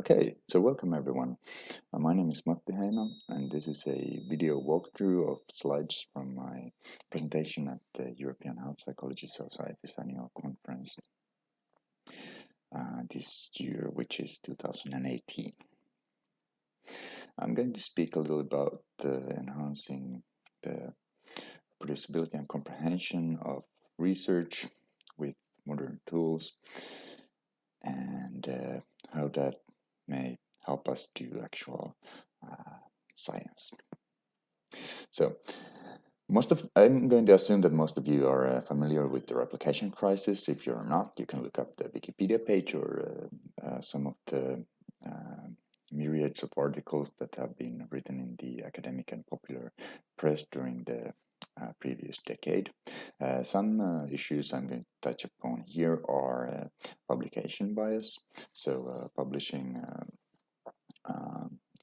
Okay, so welcome everyone. My name is Matti Heino, and this is a video walkthrough of slides from my presentation at the European Health Psychology Society's annual conference this year, which is 2018. I'm going to speak a little about enhancing the producibility and comprehension of research with modern tools and how that may help us do actual science. So, I'm going to assume that most of you are familiar with the replication crisis. If you're not, you can look up the Wikipedia page or some of the myriads of articles that have been written in the academic and popular press during the previous decade. Some issues I'm going to touch upon here are publication bias. So, publishing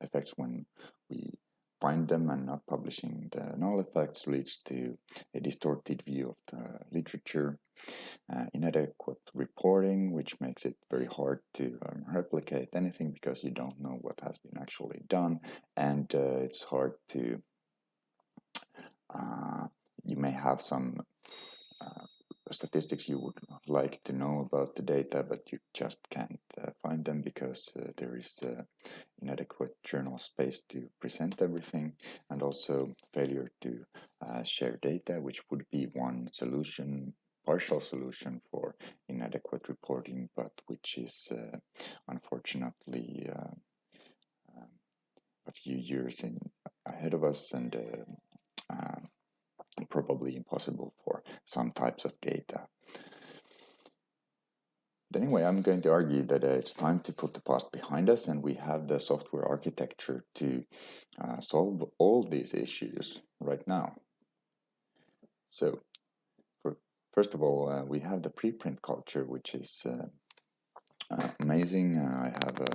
effects when we find them and not publishing the null effects leads to a distorted view of the literature, inadequate reporting, which makes it very hard to replicate anything because you don't know what has been actually done, and it's hard to, you may have some statistics you would like to know about the data, but you just can't find them because there is inadequate journal space to present everything, and also failure to share data, which would be one solution, partial solution for inadequate reporting, but which is unfortunately a few years ahead of us and probably impossible for some types of data. But anyway, I'm going to argue that it's time to put the past behind us, and we have the software architecture to solve all these issues right now. So, first of all, we have the preprint culture, which is amazing. I have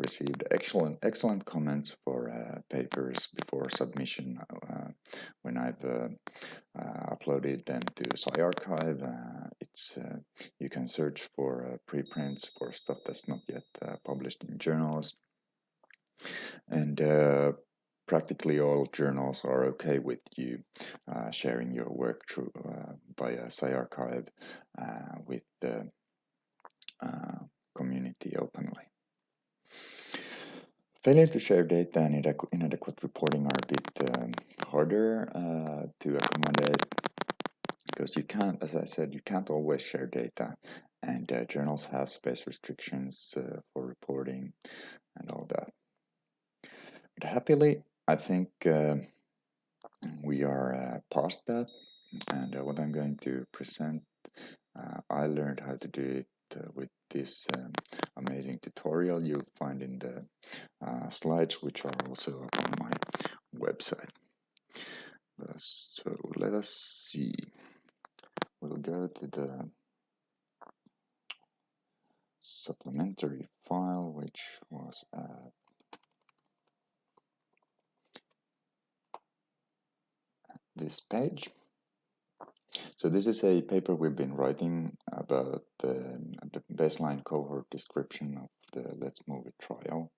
received excellent comments for papers before submission when I've uploaded them to SciArchive. You can search for preprints for stuff that's not yet published in journals, and practically all journals are okay with you sharing your work through via SciArchive with the community openly. Failure to share data and inadequate reporting are a bit harder to accommodate because you can't, as I said, you can't always share data, and journals have space restrictions for reporting and all that. But happily, I think we are past that, and what I'm going to present, I learned how to do it with this amazing tutorial you'll find in the slides, which are also up on my website. So let us see. We'll go to the supplementary file, which was at this page. So this is a paper we've been writing about the baseline cohort description of the Let's Move It trial.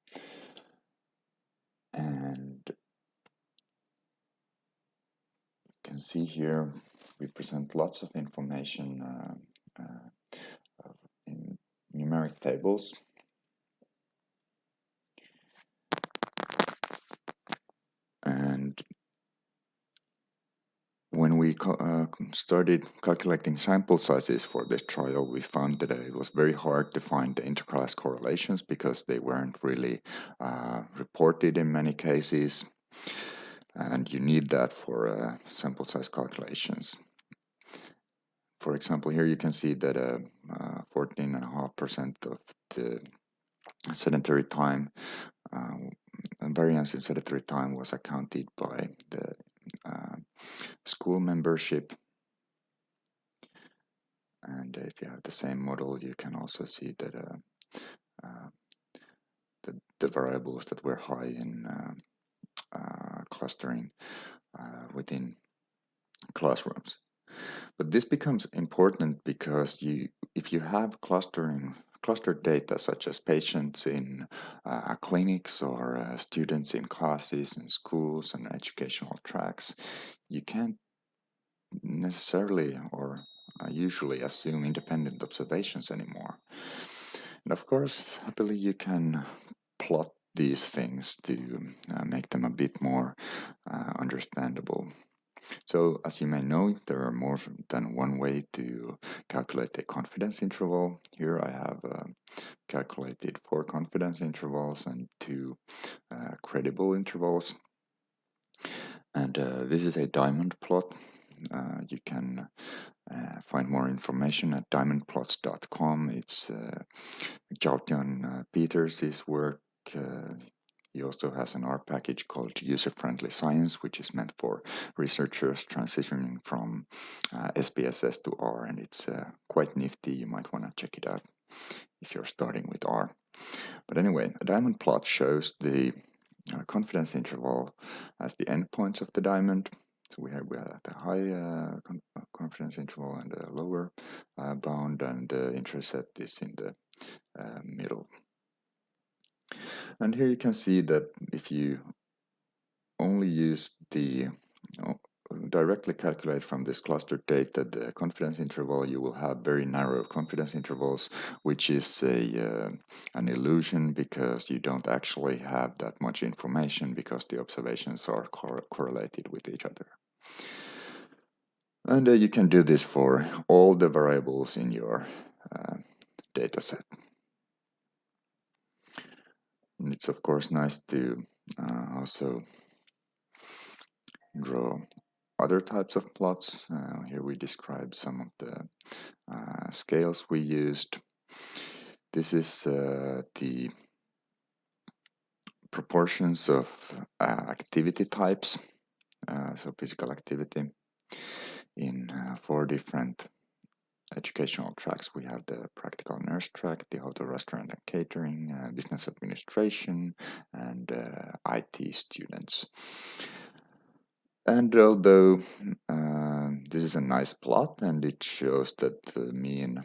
And you can see here we present lots of information in numeric tables. And when we started calculating sample sizes for this trial, we found that it was very hard to find the interclass correlations because they weren't really reported in many cases, and you need that for sample size calculations. For example, here you can see that 14.5% of the sedentary time, variance in sedentary time was accounted by the school membership. And if you have the same model, you can also see that the variables that were high in clustering within classrooms. But this becomes important because if you have clustered data such as patients in clinics or students in classes in schools and educational tracks, you can't necessarily or usually assume independent observations anymore. And of course, happily you can plot these things to make them a bit more understandable. So, as you may know, there are more than one way to calculate a confidence interval. Here I have calculated 4 confidence intervals and 2 credible intervals. And this is a diamond plot. You can find more information at diamondplots.com. It's Jaltian Peters' work. He also has an R package called User-Friendly Science, which is meant for researchers transitioning from SPSS to R, and it's quite nifty. You might want to check it out if you're starting with R. But anyway, a diamond plot shows the confidence interval as the endpoints of the diamond. So we have the high confidence interval and the lower bound, and the intercept is in the middle. And here you can see that if you only use the directly calculate from this clustered data the confidence interval, you will have very narrow confidence intervals, which is an illusion because you don't actually have that much information because the observations are correlated with each other. And you can do this for all the variables in your data set. And it's of course nice to also draw other types of plots. Here we describe some of the scales we used. This is the proportions of activity types, so physical activity in 4 different educational tracks. We have the practical nurse track, the hotel, restaurant and catering, business administration, and IT students. And although this is a nice plot and it shows that the mean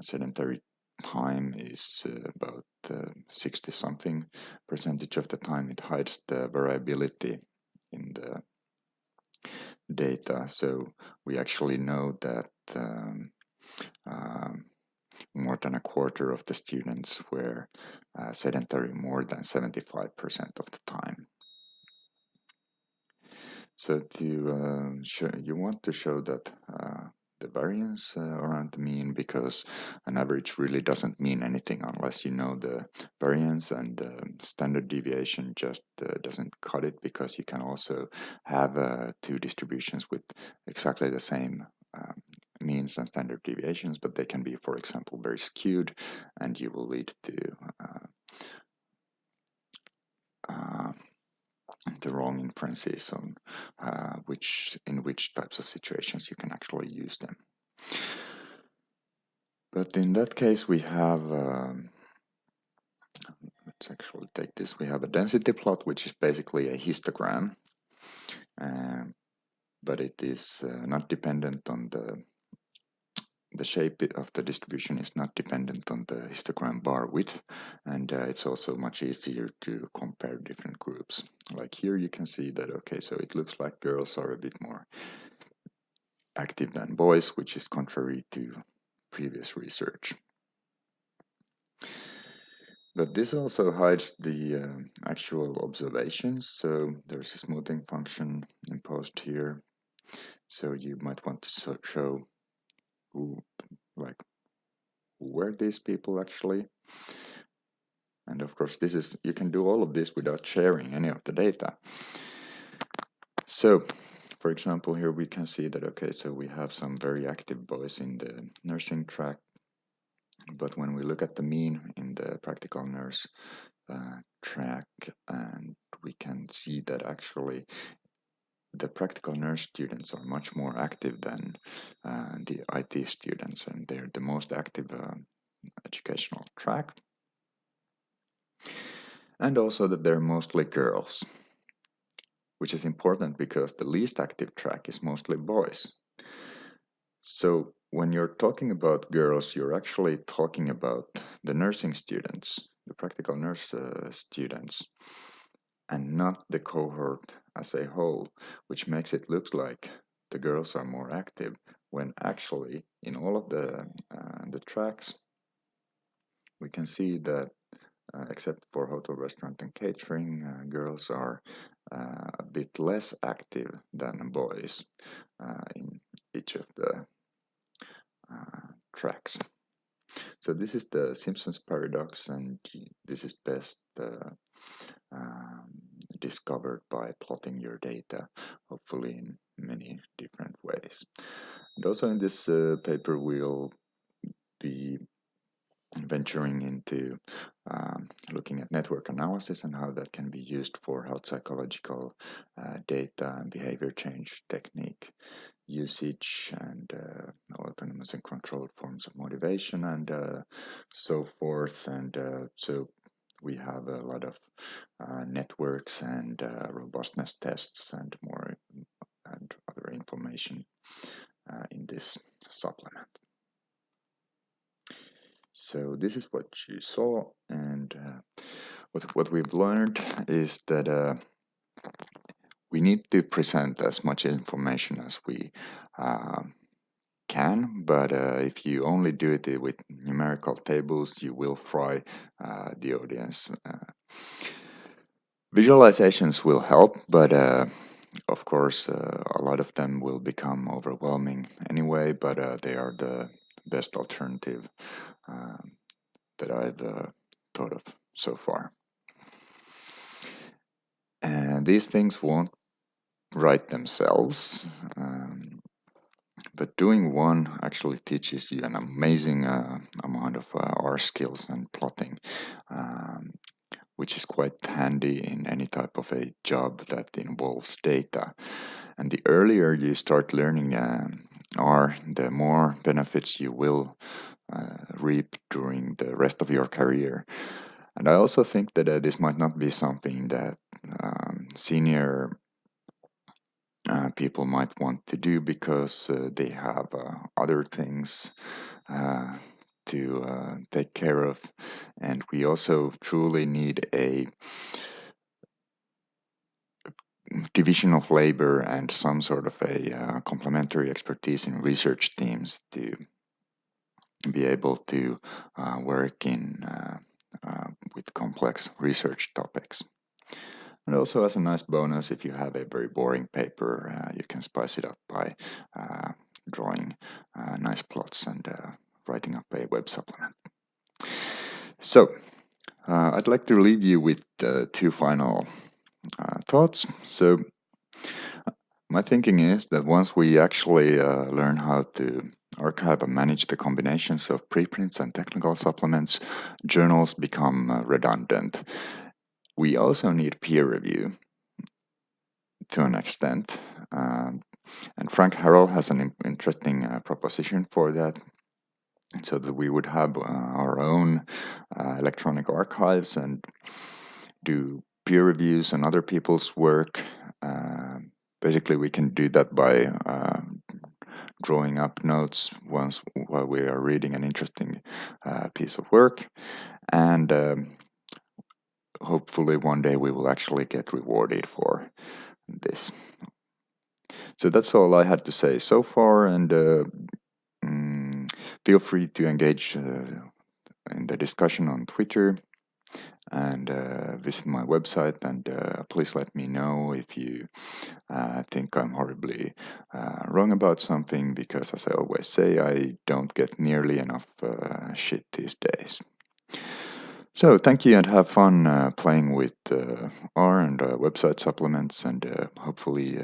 sedentary time is about 60 something percentage of the time, it hides the variability in the data. So we actually know that more than a quarter of the students were sedentary more than 75% of the time. So to show, you want to show that the variance around the mean, because an average really doesn't mean anything unless you know the variance, and standard deviation just doesn't cut it, because you can also have 2 distributions with exactly the same means and standard deviations, but they can be, for example, very skewed, and you will lead to the wrong inferences on in which types of situations you can actually use them. But in that case, we have, let's actually take this, we have a density plot, which is basically a histogram, but it is not dependent on the shape of the distribution is not dependent on the histogram bar width, and it's also much easier to compare different groups. Like here you can see that, okay, so it looks like girls are a bit more active than boys, which is contrary to previous research. But this also hides the actual observations, so there's a smoothing function imposed here. So you might want to show who were these people actually. And of course, you can do all of this without sharing any of the data. So, for example, here we can see that, okay, so we have some very active boys in the nursing track, but when we look at the mean in the practical nurse track, and we can see that actually the practical nurse students are much more active than the IT students, and they're the most active educational track. And also that they're mostly girls, which is important because the least active track is mostly boys. So when you're talking about girls, you're actually talking about the nursing students, the practical nurse students, and not the cohort as a whole, which makes it look like the girls are more active when actually in all of the tracks we can see that except for hotel, restaurant, and catering, girls are a bit less active than boys in each of the tracks. So this is the Simpsons Paradox, and this is best discovered by plotting your data, hopefully in many different ways. And also in this paper, we'll be venturing into looking at network analysis and how that can be used for health psychological data and behavior change technique usage and autonomous and controlled forms of motivation and so forth. And so we have a lot of networks and robustness tests and more and other information in this supplement. So this is what you saw, and what we've learned is that we need to present as much information as we can, but if you only do it with numerical tables, you will fry the audience. Visualizations will help, but of course, a lot of them will become overwhelming anyway, but they are the best alternative that I've thought of so far. And these things won't write themselves, but doing one actually teaches you an amazing amount of R skills and plotting, which is quite handy in any type of a job that involves data. And the earlier you start learning R, the more benefits you will reap during the rest of your career. And I also think that this might not be something that senior people might want to do because they have other things to take care of. And we also truly need a division of labor and some sort of a complementary expertise in research teams to be able to work in with complex research topics. And also, as a nice bonus, if you have a very boring paper, you can spice it up by drawing nice plots and writing up a web supplement. So, I'd like to leave you with two final thoughts. So, my thinking is that once we actually learn how to archive and manage the combinations of preprints and technical supplements, journals become redundant. We also need peer review to an extent. And Frank Harrell has an interesting proposition for that, so that we would have our own electronic archives and do peer reviews on other people's work. Basically, we can do that by drawing up notes once while we are reading an interesting piece of work, and hopefully one day we will actually get rewarded for this. So that's all I had to say so far, and feel free to engage in the discussion on Twitter and visit my website, and please let me know if you think I'm horribly wrong about something, because as I always say, I don't get nearly enough shit these days. So thank you, and have fun playing with R and website supplements, and hopefully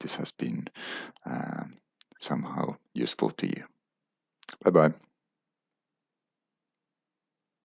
this has been somehow useful to you. Bye-bye.